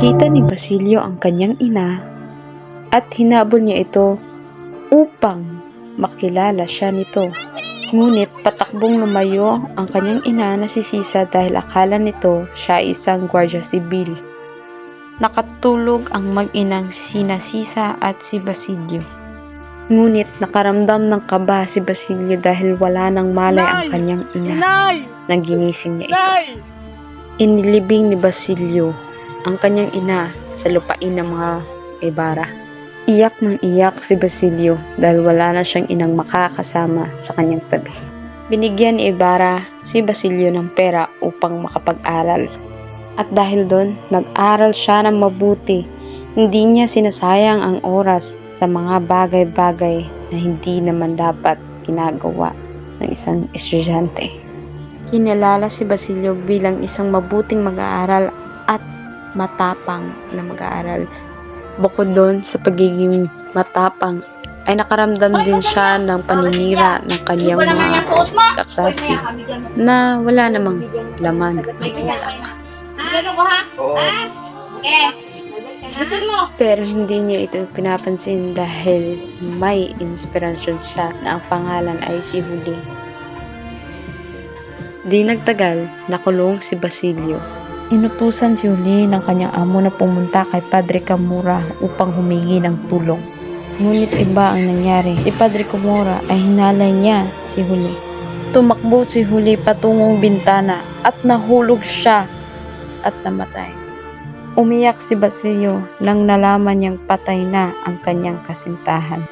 Nakita ni Basilio ang kanyang ina at hinabol niya ito upang makilala siya nito. Ngunit patakbong lumayo ang kanyang ina na si Sisa dahil akala nito siya isang gwardiya sibil. Nakatulog ang mag-inang sina Sisa at si Basilio. Ngunit nakaramdam ng kaba si Basilio dahil wala nang malay ang kanyang ina nang ginising niya ito. Inilibing ni Basilio ang kanyang ina sa lupain ng mga Ibarra. Iyak ng iyak si Basilio dahil wala na siyang inang makakasama sa kanyang tabi. Binigyan ni Ibarra si Basilio ng pera upang makapag-aral. At dahil doon, nag-aral siya ng mabuti. Hindi niya sinasayang ang oras sa mga bagay-bagay na hindi naman dapat ginagawa ng isang estudyante. Kinilala si Basilio bilang isang mabuting mag-aaral at matapang na mag-aaral. Bukod doon sa pagiging matapang, ay nakaramdam din siya ng paninira ng kanyang mga kaklase na wala namang laman ang utak. Pero hindi niya ito pinapansin dahil may inspirasyon siya na ang pangalan ay si Huli. Di nagtagal, nakulong si Basilio. Inutusan si Huli ng kanyang amo na pumunta kay Padre Camora upang humingi ng tulong. Ngunit iba ang nangyari. Si Padre Camora ay hinalay niya si Huli. Tumakbo si Huli patungong bintana at nahulog siya at namatay. Umiyak si Basilio nang nalaman niyang patay na ang kanyang kasintahan.